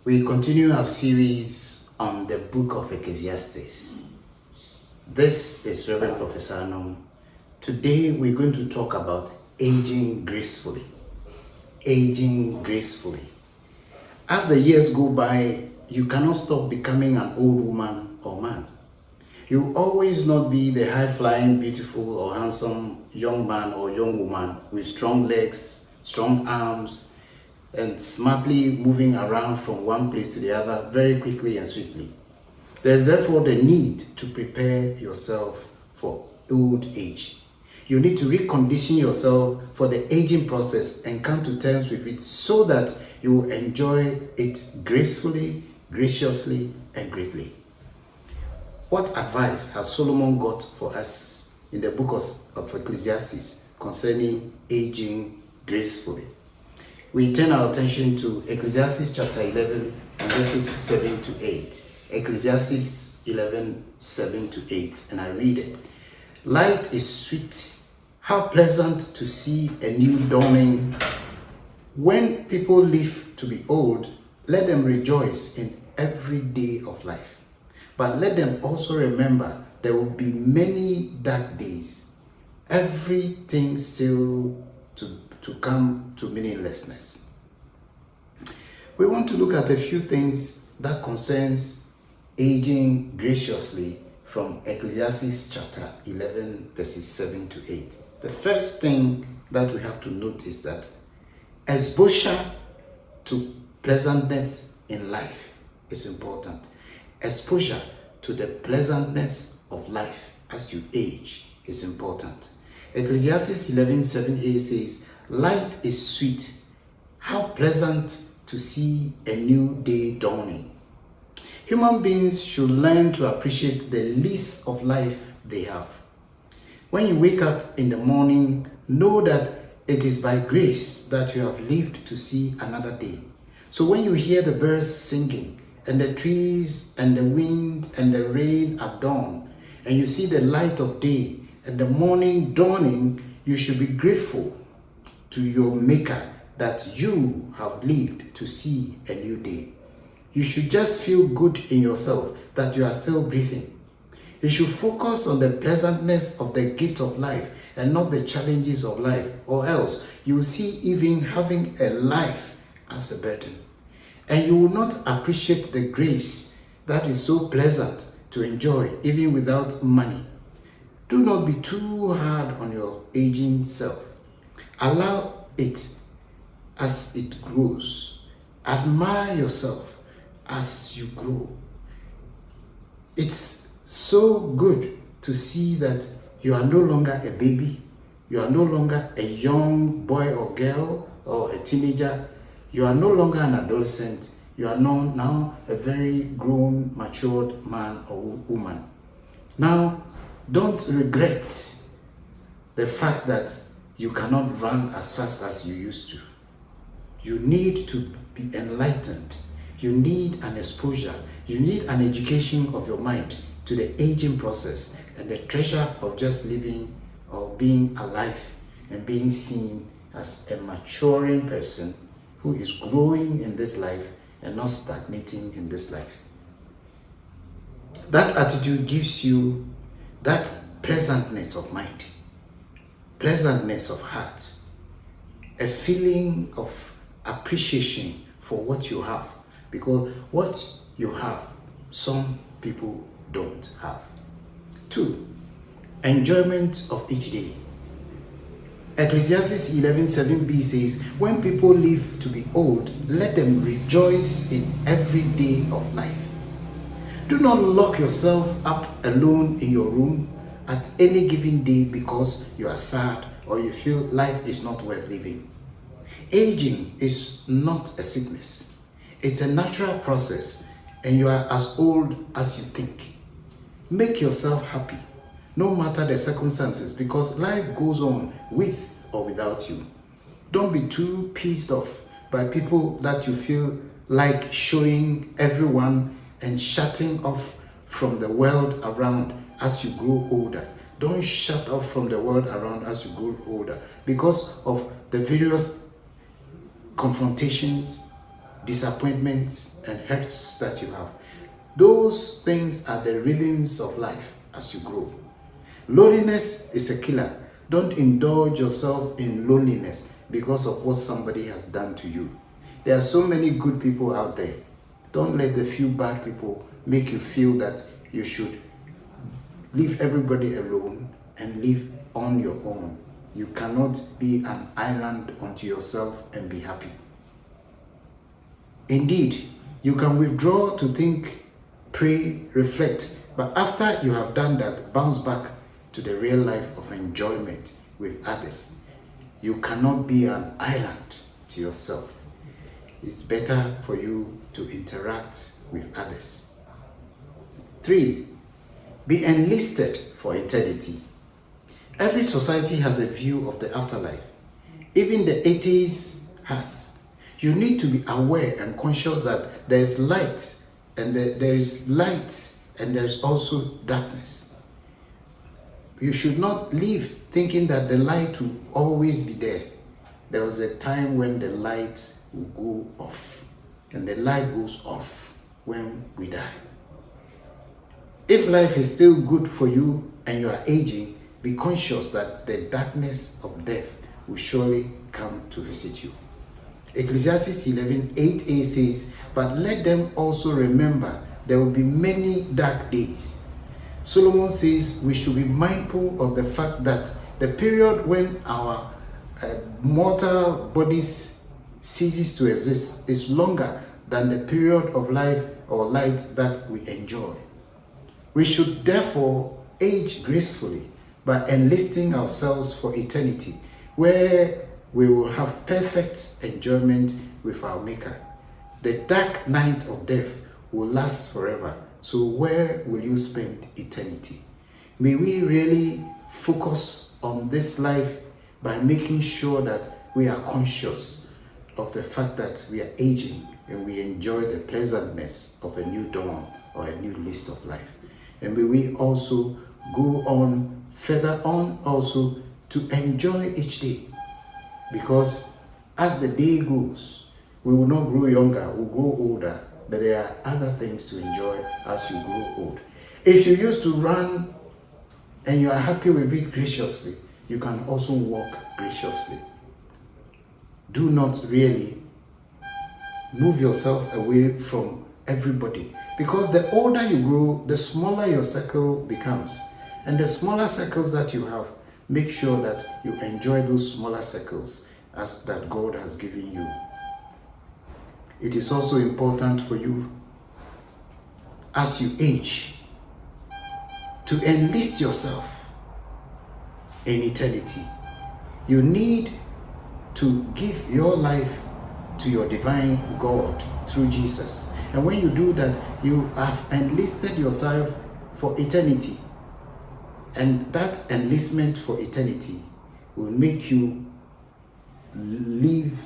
We continue our series on the book of Ecclesiastes. This is Reverend Professor Anom. Today we're going to talk about aging gracefully. Aging gracefully. As the years go by, you cannot stop becoming an old woman or man. You will always not be the high-flying, beautiful or handsome young man or young woman with strong legs, strong arms, and smartly moving around from one place to the other very quickly and swiftly. There's therefore the need to prepare yourself for old age. You need to recondition yourself for the aging process and come to terms with it so that you will enjoy it gracefully, graciously, and greatly. What advice has Solomon got for us in the book of Ecclesiastes concerning aging gracefully? We turn our attention to Ecclesiastes chapter 11 and verses 7 to 8. Ecclesiastes 11, 7 to 8, and I read it. Light is sweet. How pleasant to see a new dawning. When people live to be old, let them rejoice in every day of life. But let them also remember there will be many dark days. Everything still to come to meaninglessness. We want to look at a few things that concerns aging graciously from Ecclesiastes chapter 11 verses 7 to 8. The first thing that we have to note is that exposure to pleasantness in life is important. Exposure to the pleasantness of life as you age is important. Ecclesiastes 11:7a says, light is sweet. How pleasant to see a new day dawning. Human beings should learn to appreciate the least of life they have. When you wake up in the morning, know that it is by grace that you have lived to see another day. So when you hear the birds singing, and the trees and the wind and the rain at dawn, and you see the light of day and the morning dawning, you should be grateful to your Maker that you have lived to see a new day. You should just feel good in yourself that you are still breathing. You should focus on the pleasantness of the gift of life and not the challenges of life, or else you will see even having a life as a burden. And you will not appreciate the grace that is so pleasant to enjoy even without money. Do not be too hard on your aging self. Allow it as it grows. Admire yourself as you grow. It's so good to see that you are no longer a baby. You are no longer a young boy or girl or a teenager. You are no longer an adolescent. You are now a very grown, matured man or woman. Now, don't regret the fact that you cannot run as fast as you used to. You need to be enlightened. You need an exposure. You need an education of your mind to the aging process and the treasure of just living or being alive and being seen as a maturing person who is growing in this life and not stagnating in this life. That attitude gives you that pleasantness of mind, pleasantness of heart, a feeling of appreciation for what you have, because what you have, some people don't have. 2, enjoyment of each day. Ecclesiastes 11:7b says, when people live to be old, let them rejoice in every day of life. Do not lock yourself up alone in your room at any given day because you are sad or you feel life is not worth living. Aging is not a sickness. It's a natural process and you are as old as you think. Make yourself happy, no matter the circumstances, because life goes on with or without you. Don't be too pissed off by people that you feel like showing everyone and shutting off from the world around as you grow older. Don't shut off from the world around as you grow older because of the various confrontations disappointments, and hurts that you have. Those things are the rhythms of life as you grow. Loneliness is a killer. Don't indulge yourself in loneliness because of what somebody has done to you. There are so many good people out there. Don't let the few bad people make you feel that you should leave everybody alone and live on your own. You cannot be an island unto yourself and be happy. Indeed, you can withdraw to think, pray, reflect, but after you have done that, bounce back to the real life of enjoyment with others. You cannot be an island to yourself. It's better for you to interact with others. 3, be enlisted for eternity. Every society has a view of the afterlife. Even the atheist has. You need to be aware and conscious that there is light and there is light and there is also darkness. You should not live thinking that the light will always be there. There was a time when the light will go off, and the light goes off when we die. If life is still good for you and you are aging, be conscious that the darkness of death will surely come to visit you. Ecclesiastes 11:8a says, "But let them also remember there will be many dark days." Solomon says we should be mindful of the fact that the period when our mortal bodies ceases to exist is longer than the period of life or light that we enjoy. We should therefore age gracefully by enlisting ourselves for eternity, where we will have perfect enjoyment with our Maker. The dark night of death will last forever. So where will you spend eternity? May we really focus on this life by making sure that we are conscious of the fact that we are aging and we enjoy the pleasantness of a new dawn or a new list of life. And may we also go on further on also to enjoy each day. Because as the day goes, we will not grow younger, we'll grow older, but there are other things to enjoy as you grow old. If you used to run and you are happy with it graciously, you can also walk graciously. Do not really move yourself away from everybody, because the older you grow, the smaller your circle becomes. And the smaller circles that you have, make sure that you enjoy those smaller circles as that God has given you. It is also important for you as you age to enlist yourself in eternity. You need to give your life to your divine God through Jesus. And when you do that, you have enlisted yourself for eternity. And that enlistment for eternity will make you live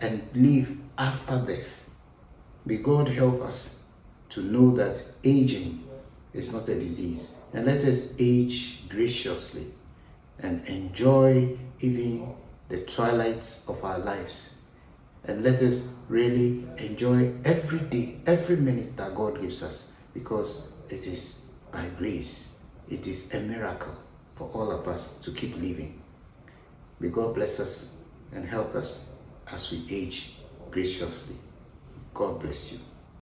and live after death. May God help us to know that aging is not a disease. And let us age graciously and enjoy even the twilights of our lives. And let us really enjoy every day, every minute that God gives us, because it is by grace. It is a miracle for all of us to keep living. May God bless us and help us as we age graciously. God bless you.